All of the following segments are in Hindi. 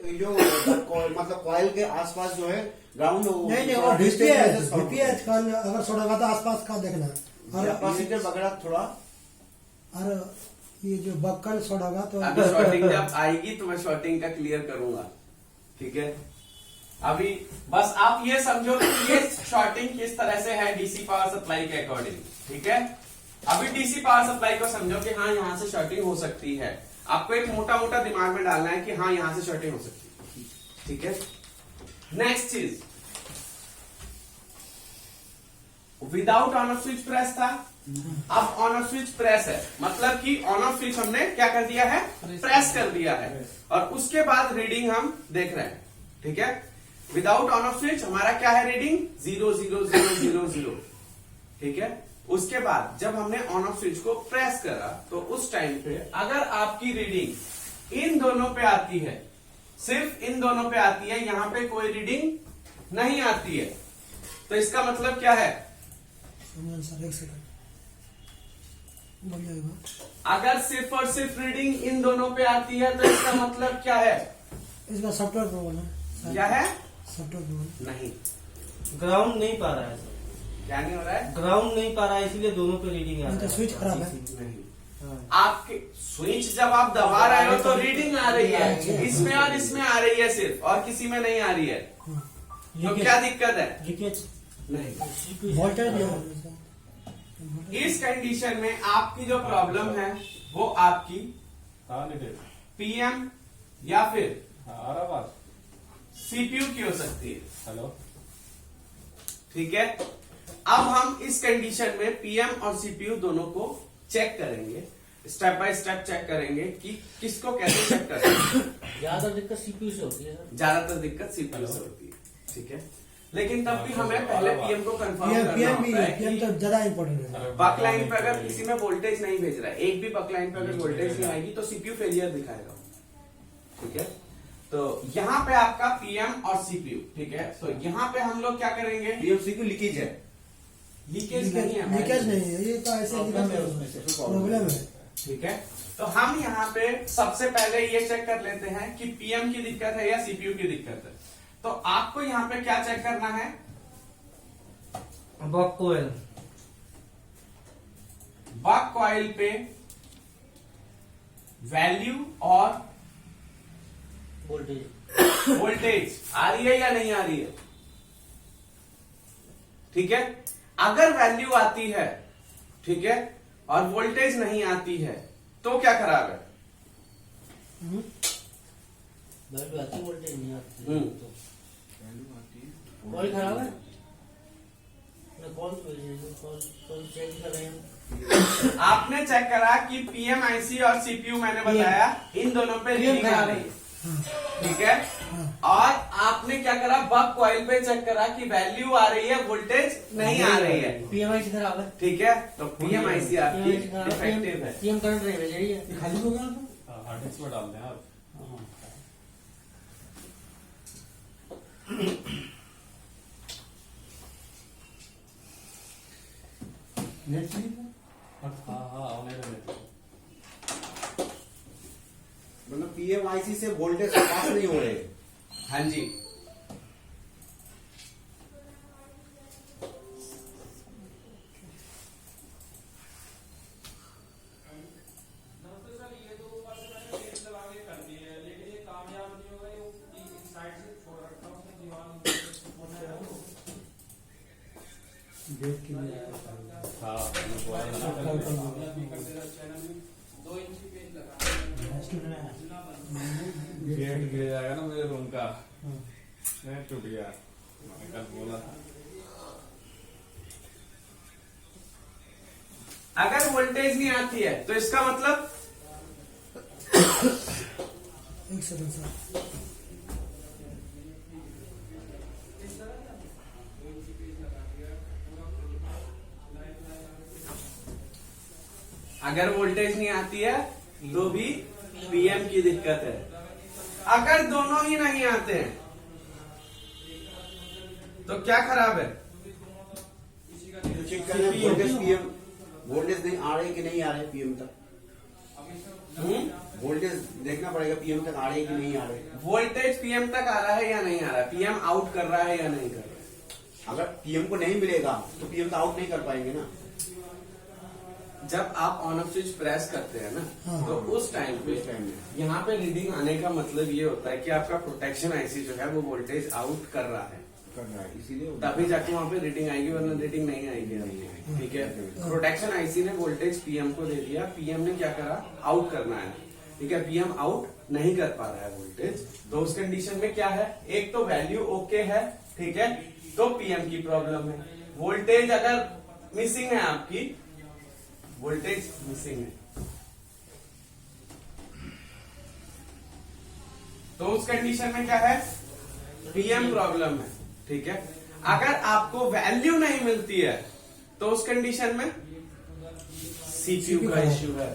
जो मतलब कॉइल के आसपास जो है ग्राउंड नहीं वो डीपीएच का अगर छोड़ेगा तो आसपास का देखना और कैपेसिटर वगैरह थोड़ा। और ये जो बक्कल छोड़ेगा तो अभी शॉर्टिंग जब आएगी तो मैं शॉर्टिंग का क्लियर करूंगा, ठीक है। अभी बस आप ये समझो कि ये शॉर्टिंग किस तरह से है डीसी पावर सप्लाई के अकॉर्डिंग, ठीक है। अभी डीसी पावर सप्लाई को समझो कि हाँ यहाँ से शॉर्टिंग हो सकती है। आपको एक मोटा मोटा दिमाग में डालना है कि हाँ यहाँ से शॉर्टिंग हो सकती है, ठीक है। नेक्स्ट चीज, without on off switch press था, अब ऑन ऑफ स्विच प्रेस है, मतलब कि ऑन ऑफ स्विच हमने क्या कर दिया है, प्रेस कर दिया है, और उसके बाद रीडिंग हम देख रहे हैं, ठीक है। विदाउट ऑन ऑफ स्विच हमारा क्या है रीडिंग 00000, ठीक है। उसके बाद जब हमने ऑन ऑफ स्विच को प्रेस करा तो उस टाइम पे अगर आपकी रीडिंग इन दोनों पे आती है, सिर्फ इन दोनों पे आती है, यहां पे कोई रीडिंग नहीं आती है, तो इसका मतलब क्या है, सर एक सेकंड बोलिएगा। अगर सिर्फ और सिर्फ रीडिंग इन दोनों पे आती है तो इसका मतलब क्या है, इसका सॉफ्टवेयर प्रॉब्लम है। क्या है, सॉफ्टवेयर प्रॉब्लम नहीं, ग्राउंड नहीं पा रहा है सर, क्या नहीं हो रहा है, ग्राउंड नहीं पा रहा है, इसलिए दोनों पे रीडिंग आ रहा है। स्विच खराब है। नहीं। हाँ। आपके स्विच जब आप दबा रहे हो तो रीडिंग आ रही है, इसमें और इसमें आ रही है सिर्फ, और किसी में नहीं आ रही है, तो क्या दिक्कत है, लीकेज नहीं। वोल्टेज इस कंडीशन में आपकी जो प्रॉब्लम है वो आपकी पीएम या फिर सीपीयू की हो सकती है, हेलो, ठीक है। अब हम इस कंडीशन में पीएम और सीपीयू दोनों को चेक करेंगे, स्टेप बाय स्टेप चेक करेंगे कि किसको कैसे चेक करते हैं। ज्यादा दिक्कत सीपीयू से होती है सर, ज्यादातर दिक्कत सीपीयू से होती है, ठीक है। लेकिन तब भी हमें पहले पीएम को कंफर्म करना पीएम होता है पीएम तो कि ज्यादा इंपॉर्टेंट है। बक लाइन पे अगर किसी में वोल्टेज नहीं भेज रहा है, एक भी बक लाइन पे अगर वोल्टेज नहीं आएगी तो सीपीयू फेलियर दिखाएगा, ठीक है। तो यहाँ पे आपका पीएम और सीपीयू, ठीक है। तो यहाँ पे हम लोग क्या करेंगे, पीएमसी की लीकेज है, लीकेज नहीं है, लीकेज नहीं है, ये तो ऐसे प्रॉब्लम है, ठीक है। तो हम यहाँ पे सबसे पहले ये चेक कर लेते हैं कि पीएम की दिक्कत है या सीपीयू की दिक्कत है। तो आपको यहाँ पे क्या चेक करना है, बक कोयल, बक कॉइल पे वैल्यू और वोल्टेज आ रही है या नहीं आ रही है, ठीक है। अगर वैल्यू आती है, ठीक है, और वोल्टेज नहीं आती है तो क्या खराब है, वैल्यू आती है वोल्टेज नहीं आती तो कॉल खराब है ना, कॉल चेक कर रहे हैं। आपने चेक करा कि पीएमआईसी और सीपीयू मैंने बताया इन दोनों पे रीडिंग आ रही है, ठीक है। और आपने क्या करा, बक कॉइल पे चेक करा कि वैल्यू आ रही है, वोल्टेज नहीं आ रही है, पीएमआईसी खराब है, ठीक है। तो पीएमआईसी आपकी डिफेक्टिव है। पीएम करंट नहीं भेज रही है, खाली हो गया हार्ड डिस्क में डाल दें आप। हाँ होने देते, मतलब पीएमआईसी से वोल्टेज पास नहीं हो रहे। हाँ जी, गेट गिर जाएगा ना मेरे रूम का, नहीं टूट गया, मैंने कल बोला था। अगर वोल्टेज नहीं आती है तो इसका मतलब, एक सेकंड सर, अगर वोल्टेज नहीं आती है तो भी पीएम की दिक्कत है। अगर दोनों ही नहीं आते हैं तो क्या खराब है, तो चेक कर वोल्टेज पीएम वोल्टेज नहीं आ रहे कि नहीं आ रहे पीएम तक, वोल्टेज देखना पड़ेगा पीएम तक आ रहे कि नहीं आ रहे। वोल्टेज पीएम तक आ रहा है या नहीं आ रहा है, पीएम आउट कर रहा है या नहीं कर रहा है। अगर पीएम को नहीं मिलेगा तो पीएम तो आउट नहीं कर पाएंगे ना। जब आप ऑन ऑफ स्विच प्रेस करते हैं ना, हाँ। तो उस टाइम पे उस टाइम में यहाँ पे रीडिंग आने का मतलब ये होता है कि आपका प्रोटेक्शन आईसी जो है वो वोल्टेज आउट कर रहा है, कर रहा है, इसीलिए तभी जाके वहाँ पे रीडिंग आएगी, वरना रीडिंग नहीं आएगी। ठीक है, प्रोटेक्शन आईसी ने वोल्टेज पीएम को दे दिया, पीएम ने क्या करा, आउट करना है। ठीक है, पीएम आउट नहीं कर पा रहा है वोल्टेज, तो उस कंडीशन में क्या है, एक तो वैल्यू ओके है, ठीक है, तो पीएम की प्रॉब्लम है। वोल्टेज अगर मिसिंग है, आपकी वोल्टेज मिसिंग है, तो उस कंडीशन में क्या है, पीएम प्रॉब्लम है। ठीक है, अगर आपको वैल्यू नहीं मिलती है तो उस कंडीशन में सीपीयू का इश्यू है।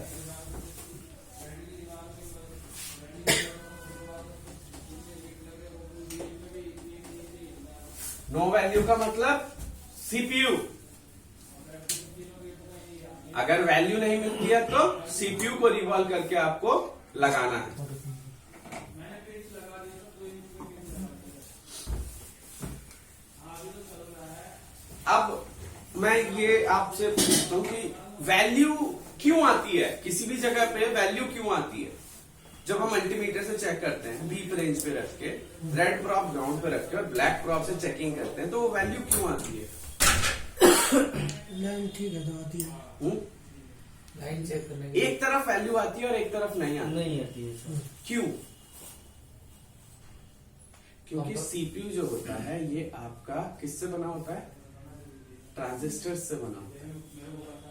नो वैल्यू का मतलब सीपीयू, अगर वैल्यू नहीं मिलती है तो सीपीयू को रिवॉल्व करके आपको लगाना है। अब मैं ये आपसे पूछता हूं कि वैल्यू क्यों आती है, किसी भी जगह पे वैल्यू क्यों आती है। जब हम मल्टीमीटर से चेक करते हैं, बीप रेंज पे रख के, रेड प्रॉप ग्राउंड पे रख के और ब्लैक प्रॉप से चेकिंग करते हैं, तो वो वैल्यू क्यों आती है। लाइन ठीक है तो आती है। लाइन चेक करने के एक तरफ वैल्यू आती है और एक तरफ नहीं आती। नहीं आती है सर। क्यों, क्योंकि सीपीयू जो होता है ये आपका किससे बना होता है, ट्रांजिस्टर्स से बना होता है,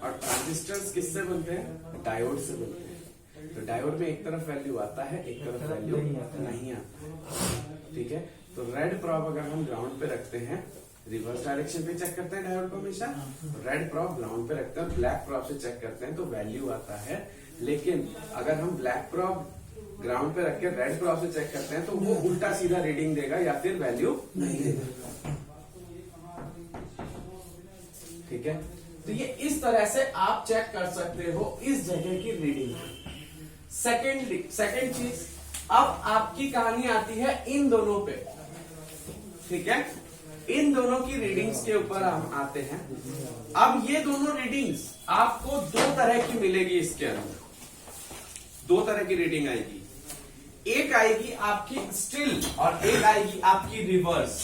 और ट्रांजिस्टर्स किससे बनते हैं, डायोड से बनते हैं। तो डायोड में एक तरफ वैल्यू आता है, एक तरफ वैल्यू नहीं आता है। ठीक है, तो रेड प्रॉप अगर हम ग्राउंड पे रखते हैं, रिवर्स डायरेक्शन पे चेक करते हैं डायोड को हमेशा, रेड प्रॉप ग्राउंड पे रखते हैं, ब्लैक प्रॉप से चेक करते हैं तो वैल्यू आता है। लेकिन अगर हम ब्लैक प्रॉप ग्राउंड पे रख के रेड प्रॉप से चेक करते हैं तो वो उल्टा सीधा रीडिंग देगा या फिर वैल्यू नहीं देगा। ठीक है, तो ये इस तरह से आप चेक कर सकते हो इस जगह की रीडिंग। सेकेंड चीज, अब आपकी कहानी आती है इन दोनों पे। ठीक है, इन दोनों की रीडिंग्स के ऊपर हम आते हैं। अब ये दोनों रीडिंग्स आपको दो तरह की मिलेगी, इसके अंदर दो तरह की रीडिंग आएगी। एक आएगी आपकी स्टिल और एक आएगी आपकी रिवर्स।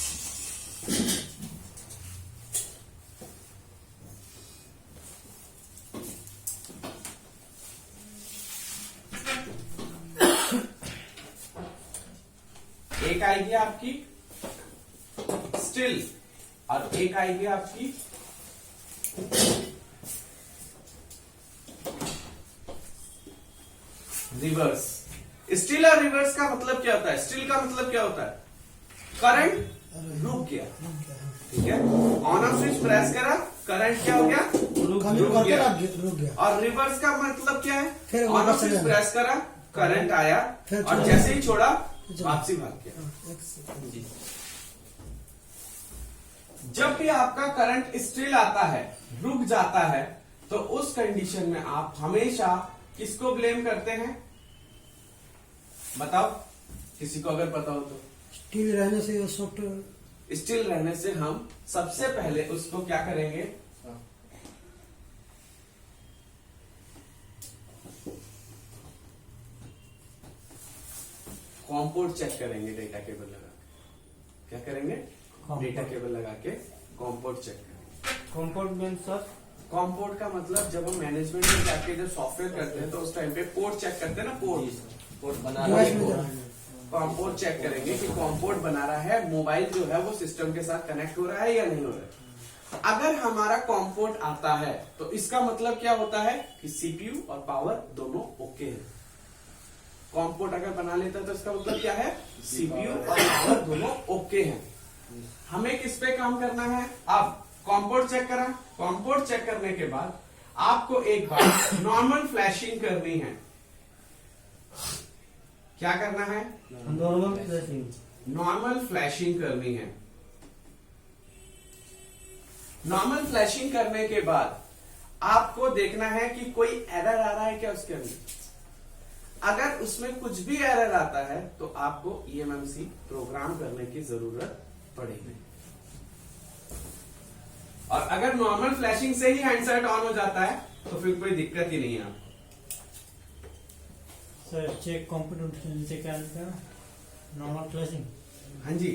एक आएगी आपकी स्टिल और एक आएगी आपकी रिवर्स। स्टिल और रिवर्स का मतलब क्या होता है, स्टिल का मतलब क्या होता है, करंट रुक गया। ठीक है, ऑन ऑफ स्विच प्रेस करा, करंट क्या हो गया, रुक गया। और रिवर्स का मतलब क्या है, फिर ऑन ऑफ स्विच प्रेस करा, करंट आया और जैसे ही छोड़ा वापसी भाग गया। जब भी आपका करंट स्टिल आता है, रुक जाता है, तो उस कंडीशन में आप हमेशा किसको ब्लेम करते हैं, बताओ किसी को अगर पता हो तो। स्टील रहने से सॉफ्ट, स्टिल रहने से हम सबसे पहले उसको क्या करेंगे, कॉम्पोर्ट चेक करेंगे डेटा केबल लगा के। क्या करेंगे, डेटा केबल लगा के कॉम्पोर्ट चेक करेंगे। कॉम्पोर्ट मीन्स सर, कॉम्पोर्ट का मतलब जब हम मैनेजमेंट में जाके जब सॉफ्टवेयर करते हैं तो उस टाइम पे पोर्ट चेक करते हैं ना, पोर्ट बना रहा है, कॉम्पोर्ट चेक करेंगे कि कॉम्पोर्ट बना रहा है, मोबाइल जो है वो सिस्टम के साथ कनेक्ट हो रहा है या नहीं हो रहा है। अगर हमारा कॉम्पोर्ट आता है तो इसका मतलब क्या होता है कि सीपीयू और पावर दोनों ओके है। कॉम्पोर्ट अगर बना लेता है तो इसका मतलब क्या है, सीपीयू और पावर दोनों ओके हैं। हमें किस पे काम करना है, अब कॉम्पोर्ट चेक करा, कॉम्पोर्ट चेक करने के बाद आपको एक बार नॉर्मल फ्लैशिंग करनी है। क्या करना है, नॉर्मल फ्लैशिंग, नॉर्मल फ्लैशिंग करनी है। नॉर्मल फ्लैशिंग करने के बाद आपको देखना है कि कोई एरर आ रहा है क्या उसके अंदर। अगर उसमें कुछ भी एरर आता है तो आपको ईएमएमसी प्रोग्राम करने की जरूरत पड़ेगी। और अगर नॉर्मल फ्लैशिंग से ही हैंडसेट ऑन हो जाता है तो फिर कोई दिक्कत ही नहीं है आपको। सर चेक कंप्यूटर के नीचे क्या लिखा है? Normal flashing. हाँ जी,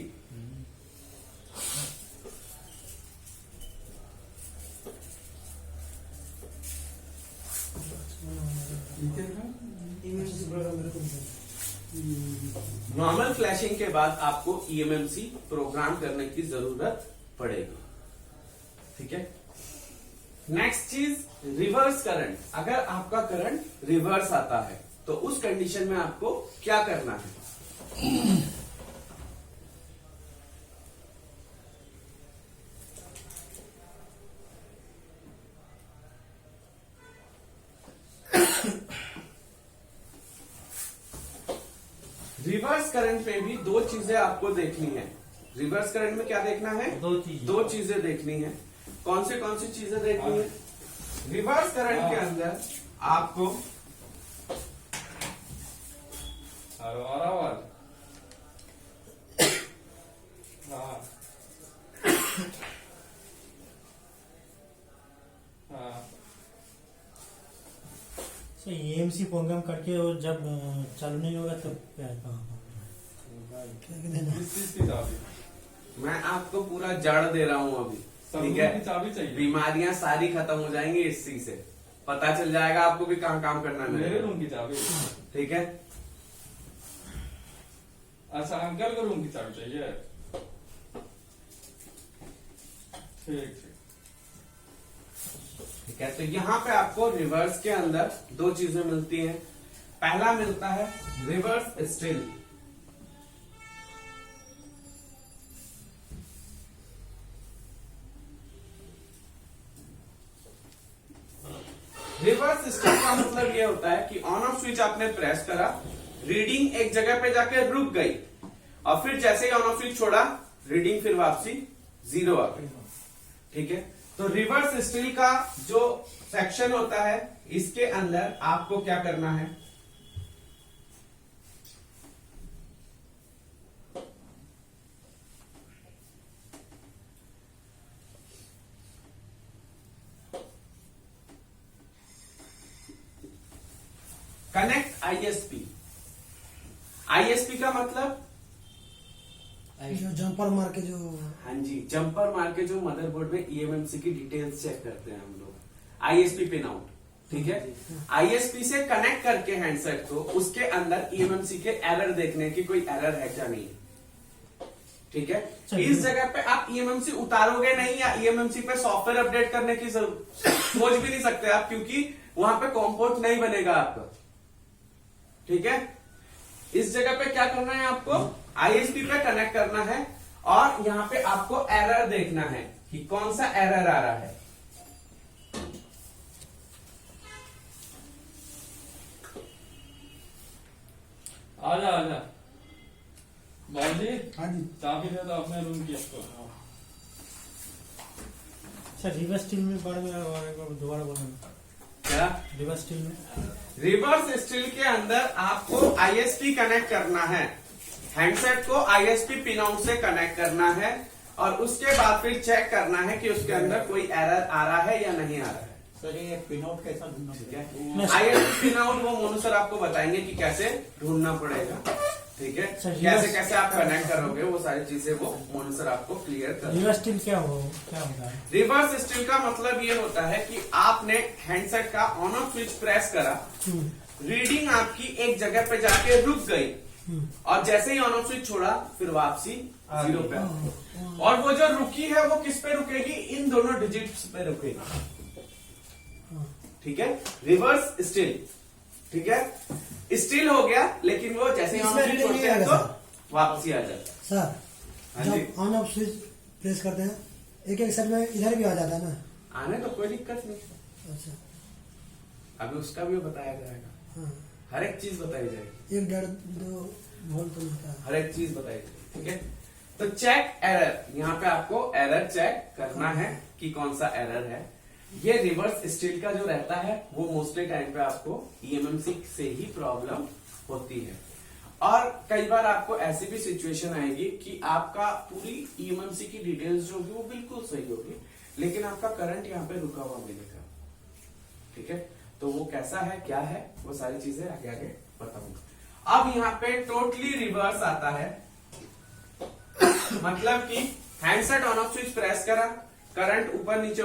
नॉर्मल फ्लैशिंग के बाद आपको ईएमएमसी प्रोग्राम करने की जरूरत पड़ेगी। ठीक है। नेक्स्ट चीज, रिवर्स करंट। अगर आपका करंट रिवर्स आता है तो उस कंडीशन में आपको क्या करना है? रिवर्स करंट में भी दो चीजें आपको देखनी है। रिवर्स करंट में क्या देखना है? दो चीजें देखनी है। कौन सी चीजें देखनी है? रिवर्स करंट के अंदर आपको आवाज हाँ हाँ सर ईएमसी प्रोग्राम करके वो जब चालू नहीं होगा तब क्या कहाँ? किस चीज की चाबी? मैं आपको पूरा जड़ दे रहा हूं अभी। ठीक की है। चाबी चाहिए। बीमारियां सारी खत्म हो जाएंगी इस चीज से। पता चल जाएगा आपको भी कहाँ काम करना है मेरे मेरे। रूम की चाबी। ठीक है। अच्छा, अंकल को रूम की चाबी चाहिए। ठीक। ठीक है। तो यहाँ पे आपको रिवर्स के अंदर दो चीजें मिलती हैं। पहला मिलता है रिवर्स स्टिल। रिवर्स स्टिल का मतलब ये होता है कि ऑन ऑफ स्विच आपने प्रेस करा, रीडिंग एक जगह पे जाके रुक गई और फिर जैसे ही ऑन ऑफ स्विच छोड़ा रीडिंग फिर वापसी 0 आ गई। ठीक है। तो रिवर्स स्टिल का जो सेक्शन होता है इसके अंदर आपको क्या करना है? Connect ISP. आईएसपी का मतलब जो जंपर मार के जो हाँ जी, जंपर मार के जो मदरबोर्ड में ईएमएमसी की डिटेल्स चेक करते हैं हम लोग, आईएसपी पिन आउट। ठीक है। आईएसपी से कनेक्ट करके हैंडसेट को उसके अंदर ईएमएमसी के एरर देखने की कोई एरर है क्या नहीं है। ठीक है। इस जगह पे आप ईएमएमसी उतारोगे नहीं या ईएमएमसी पे सॉफ्टवेयर अपडेट करने की सोच भी नहीं सकते आप, क्योंकि वहां पे कॉम्पोर्ट नहीं बनेगा आपका। ठीक है। इस जगह पे क्या करना है आपको? आईएसपी पे कनेक्ट करना है और यहां पे आपको एरर देखना है कि कौन सा एरर आ रहा है। आजा बाबूजी, हाँ जी चाबी दे दो अपने रूम की इसको। सर रिवर्स स्टील में बारे में दोबारा बोलना। क्या? रिवर्स स्टील में रिवर्स स्टिल के अंदर आपको आईएसपी कनेक्ट करना है। हैंडसेट को आईएसपी पिन आउट से कनेक्ट करना है और उसके बाद फिर चेक करना है कि उसके अंदर कोई एरर आ रहा है या नहीं आ रहा है। सर ये पिन आउट कैसा ढूंढना ठीक पड़ेगा? है। आईएसपी पिन आउट वो मोनू सर आपको बताएंगे कि कैसे ढूंढना पड़ेगा। ठीक है। सर, कैसे कैसे आप कनेक्ट करोगे वो सारी चीजें वो मोनू सर आपको क्लियर कर। रिवर्स स्टील क्या होता है? रिवर्स स्टिल का मतलब ये होता है कि आपने हैंडसेट का ऑन ऑफ स्विच प्रेस करा, रीडिंग आपकी एक जगह पे जाके रुक गई और जैसे ही ऑन ऑफ स्विच छोड़ा फिर वापसी 0 पे। और वो जो रुकी है वो किस पे रुकेगी? इन दोनों डिजिट्स पे रुकेगी। ठीक है। Reverse still. ठीक है। स्टिल हो गया लेकिन वो जैसे ही ऑन ऑफ स्विच छोड़ते हैं तो वापसी आ जाता है। सर हाँ जी। जब ऑन ऑफ स्विच प्रेस करते हैं एक एक साइड में इधर भी आ जाता है ना। आने तो कोई दिक्कत नहीं। अच्छा अभी उसका भी बताया जाएगा। हाँ हर एक चीज बताई जाएगी। 1.5-2 वोल्ट तो होता है। हर एक चीज बताई जाएगी। ठीक है। तो चेक एरर, यहाँ पे आपको एरर चेक करना है कि कौन सा एरर है। ये रिवर्स स्टिल का जो रहता है वो मोस्टली टाइम पे आपको ईएमएमसी से ही प्रॉब्लम होती है। और कई बार आपको ऐसी भी सिचुएशन आएगी कि आपका पूरी ईएमएमसी की डिटेल्स जो होगी वो बिल्कुल सही होगी, लेकिन आपका करंट यहाँ पे रुका हुआ मिलेगा। ठीक है, तो वो कैसा है, क्या है, वो सारी चीजें आगे आगे बताऊंगा। अब यहाँ पे टोटली रिवर्स आता है, मतलब कि handset on off switch press करा, करंट ऊपर नीचे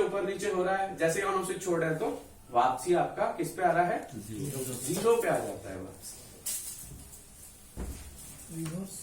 हो रहा है, जैसे ऑन ऑफ स्विच छोड़ रहे हैं तो वापसी आपका किस पे आ रहा है, जीरो पे आ जाता है वापसी। रिवर्स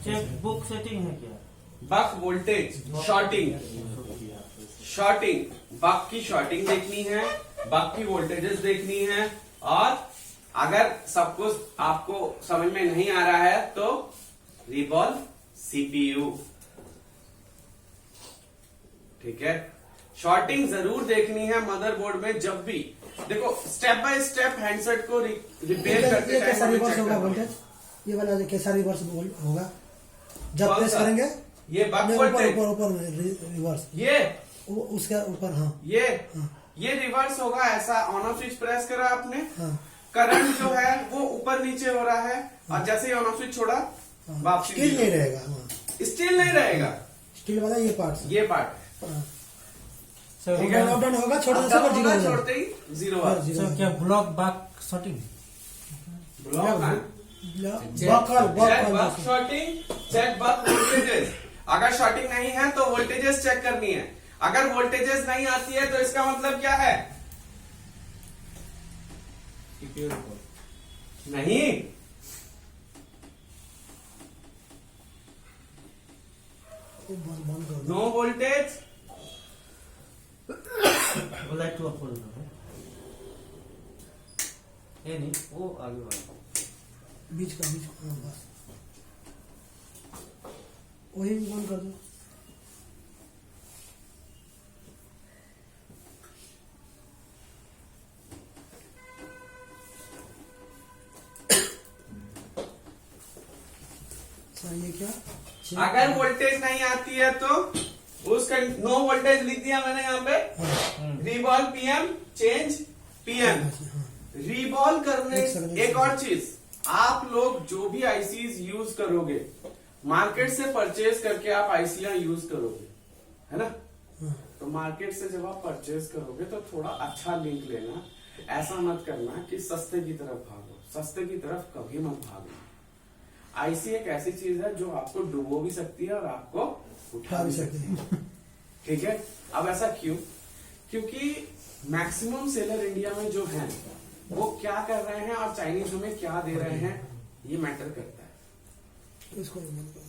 चेक बुक सेटिंग है क्या? बक वोल्टेज शॉर्टिंग बक की शॉर्टिंग देखनी है, बक की वोल्टेजेस देखनी है, और अगर सब कुछ आपको समझ में नहीं आ रहा है तो रिवॉल्व सीपीयू। ठीक है, शॉर्टिंग जरूर देखनी है मदरबोर्ड में। जब भी देखो स्टेप बाय स्टेप हैंडसेट को रिपेयर करते ये कैसा टाइम रिवर्स चेक होगा करना। वोल्टेज? ये वाला जो कैसा रिवर्स होगा जब कौन प्रेस सा? करेंगे? ये बक नहीं, वोल्टेज, ऊपर ऊपर रिवर्स उसके ऊपर। हाँ ये रिवर्स होगा। ऐसा ऑन ऑफ स्विच प्रेस करा आपने, हाँ करंट जो है वो ऊपर नीचे हो रहा है, और जैसे ही ऑन ऑफ स्विच छोड़ा वापसी स्टील नहीं रहेगा। हाँ स्टील नहीं रहेगा, स्टील वाला ये पार्ट ये पार्ट ठीक है। अप डाउन होगा, छोड़ने से डाउन पर जीरो होगा, हो जाएगा। छोड़ते ही जीरो हाँ, आ जीरो। सर क्या ब्लॉक बैक सेटिंग? बक शॉर्टिंग, चेक बक वोल्टेजेस। अगर शॉर्टिंग नहीं है तो वोल्टेजेस चेक करनी है। अगर वोल्टेजेस नहीं आती है तो इसका मतलब क्या है, नहीं बंद कर दो। नो वोल्टेज, वो लाइट टू अप होना है ये नहीं, वो आगे वाला बीच का हाँ बस वही बंद कर दो। सर ये क्या? अगर वोल्टेज नहीं आती है तो उसका नो वोल्टेज लिख दिया मैंने यहाँ पे। Revolve PM, change PM. Revolve करने एक और चीज, आप लोग जो भी आईसीज यूज करोगे, मार्केट से परचेज करके आप आईसीआर यूज करोगे, है ना? तो मार्केट से जब आप परचेज करोगे तो थोड़ा अच्छा लिंक लेना। ऐसा मत करना कि सस्ते की तरफ भागो, सस्ते की तरफ कभी मत भागो। आईसी एक ऐसी चीज है जो आपको डुबो भी सकती है और आपको उठा भी सकती है। ठीक है, अब ऐसा क्यों? क्योंकि मैक्सिमम सेलर इंडिया में जो हैं वो क्या कर रहे हैं और चाइनीज में क्या दे रहे हैं, ये मैटर करता है। इसको बंद कर दो।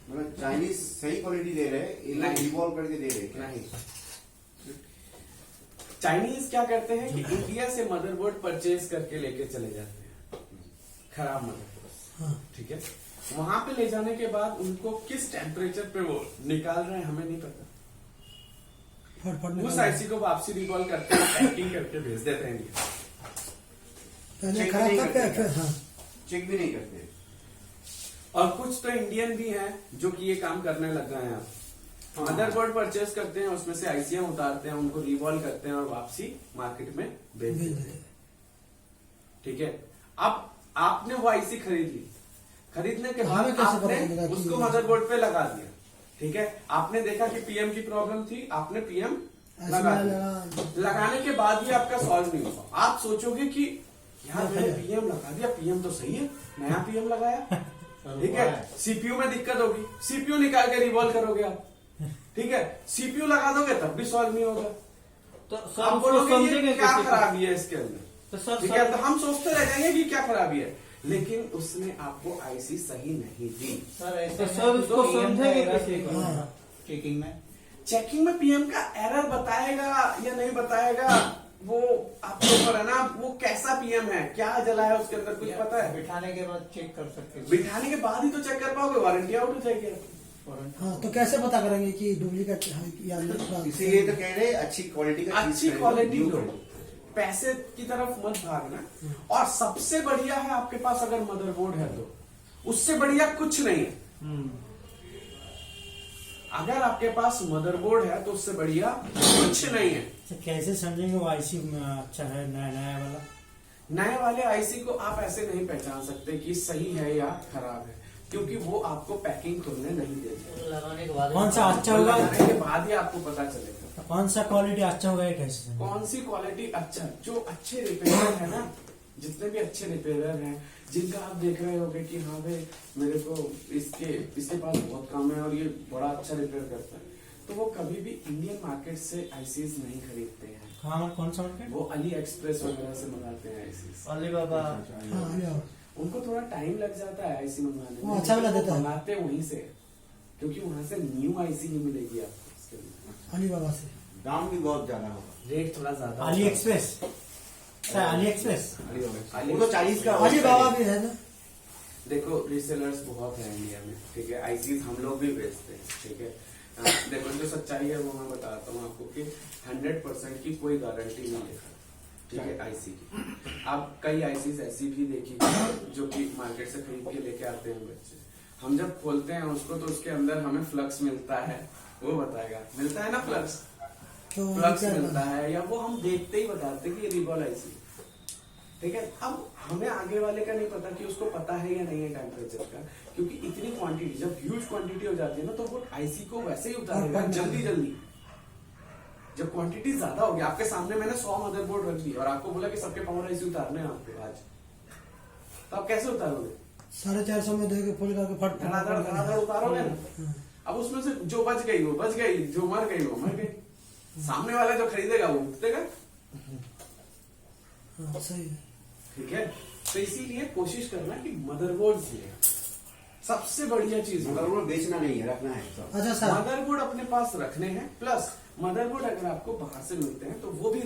मतलब चाइनीज सही क्वालिटी दे रहे हैं, ये लोग नहीं। रिवॉल्व करके दे रहे हैं क्या? नहीं, चाइनीज क्या करते हैं कि इंडिया से मदरबोर्ड परचेज करके लेके चले जाते हैं, खराब मदरबोर्ड। ठीक है, वहां पे ले जाने के बाद उनको किस टेम्परेचर पे वो निकाल रहे हैं हमें नहीं पता। फटफट उस आईसी को वापसी रिकॉल करके पैकिंग करके भेज देते हैं इंडिया। पहले चेक खराब नहीं करके करते फिर क्या? हाँ चेक भी नहीं करते। और कुछ तो इंडियन भी हैं जो कि ये काम करने लग गए हैं। आप मदरबोर्ड परचेज करते हैं, उसमें से आईसीएम उतारते हैं, उनको रिवॉल्व करते हैं और वापसी मार्केट में बेच भेज देते दे। हैं। ठीक है। अब आपने वो आईसी खरीद ली, खरीदने के बाद हमें कैसे पता आपने चलेगा कि उसको ये- मदरबोर्ड पे लगा दिया, ठीक है। आपने देखा कि पीएम की प्रॉब्लम थी, आपने पीएम लगा दिया। लगाने के बाद ये आपका सॉल्व नहीं होगा। आप सोचोगे कि यार मैंने पीएम लगा दिया, पीएम तो सही है, नया पीएम लगाया, ठीक है। सीपीयू में दिक्कत होगी, सीपीयू निकाल के रिवॉल्व करोगे आप, ठीक है। सीपीयू लगा दोगे तब भी सॉल्व नहीं होगा। तो आप सर बोलोगे ये समझेंगे क्या कैसे? खराबी है इसके अंदर, तो सर ठीक है। तो हम सोचते रह जाएंगे कि क्या खराबी है, लेकिन उसने आपको आईसी सही नहीं दी। सर ऐसे तो सर उसको समझेंगे कैसे? चेकिंग में चेकिंग में पीएम का एरर बताएगा या नहीं बताएगा, वो आपके ऊपर है ना। वो कैसा पीएम है, क्या जला है उसके अंदर, कुछ पता है? बिठाने के बाद चेक कर सकते हैं। बिठाने के बाद ही तो चेक कर पाओगे, वारंटी आउट हो जाएगी आपकी। हाँ, तो कैसे पता करेंगे कि डुप्लीकेट है या इसीलिए तो कह रहे हैं अच्छी क्वालिटी का चीज अच्छी खरीदो, क्वालिटी न्यू लो, खरीदो। पैसे की तरफ मत भागना। और सबसे बढ़िया है आपके पास अगर मदरबोर्ड है तो, उससे बढ़िया कुछ नहीं है। अगर आपके पास मदरबोर्ड है तो उससे बढ़िया कुछ नहीं है। तो कैसे समझेंगे वो आईसी अच्छा है नया नया वाला? नए वाले आईसी को आप ऐसे नहीं पहचान सकते कि सही है या खराब है, क्योंकि वो आपको पैकिंग खुलने नहीं देते। लगाने के बाद कौन सा अच्छा होगा? लगाने के बाद ही आपको पता चलेगा तो कौन सा क्वालिटी अच्छा होगा ये कैसे समझेंगे? कौन सी क्वालिटी अच्छा। जो अच्छे रिपेयरर है ना, जितने भी अच्छे रिपेयरर हैं, जिनका आप देख रहे होगे कि हाँ भाई मेरे को इसके पास बहुत काम है और ये बड़ा अच्छा रिपेयर करता है, तो वो कभी भी इंडियन मार्केट से आईसीज नहीं खरीदते हैं। हाँ, कौन सा मार्केट? वो अली एक्सप्रेस वगैरह से मंगाते हैं आईसीज। अलीबाबा उनको थोड़ा टाइम लग जाता है आईसी मंगवाने वो में, अच्छा वाला लेकिन देता है। मंगाते वहीं से, क्योंकि वहां से न्यू आईसी नहीं मिलेगी आपको इसके लिए। अलीबाबा से। दाम भी बहुत ज्यादा होगा। रेट थोड़ा ज्यादा अली एक्सप्रेस? अली एक्सप्रेस? वो तो 40 का अलीबाबा भी है ना। देखो रीसेलर्स बहुत है इंडिया में, ठीक है। आईसीज हम लोग भी बेचते हैं, ठीक है। देखो जो सच्चाई है वो मैं बताता हूँ आपको कि 100% की कोई गारंटी नहीं है, ठीक है, आईसी की। आप कई आईसीज ऐसी भी देखी जो कि मार्केट से खरीद के लेके आते हैं बच्चे। हम जब खोलते हैं उसको तो उसके अंदर हमें फ्लक्स मिलता है, वो बताएगा, मिलता है ना फ्लक्स, तो फ्लक्स मिलता है, या वो हम देखते ही बताते हैं कि ये रिवॉल्व आईसी, ठीक है। अब हमें आगे वाले का नहीं पता कि उसको पता है या नहीं है टेम्परेचर का, क्योंकि इतनी क्वांटिटी, जब ह्यूज क्वांटिटी हो जाती है ना, तो वो आईसी को वैसे ही उतारेगा जल्दी जल्दी। जब क्वांटिटी ज्यादा होगी, आपके सामने मैंने 100 मदरबोर्ड रख दी और आपको बोला कि सबके पावर आईसी उतारने हैं आपके आज, तो आप कैसे उतारोगे? 450 में देके फुल करके फट धड़ाधड़ धड़ाधड़ उतारोगे ना। अब उसमें से जो बच गई वो बच गई, जो मर गई वो मर गई। सामने वाला जो खरीदेगा वो उठेगा, हाँ, सही है। ठीक है। तो इसीलिए कोशिश करना कि मदरबोर्ड ले, सबसे बढ़िया चीज मदरबोर्ड बेचना नहीं है, रखना है सब। अच्छा सर, मदरबोर्ड अपने पास रखने हैं। प्लस मदरबोर्ड अगर आपको बाहर से मिलते हैं तो वो भी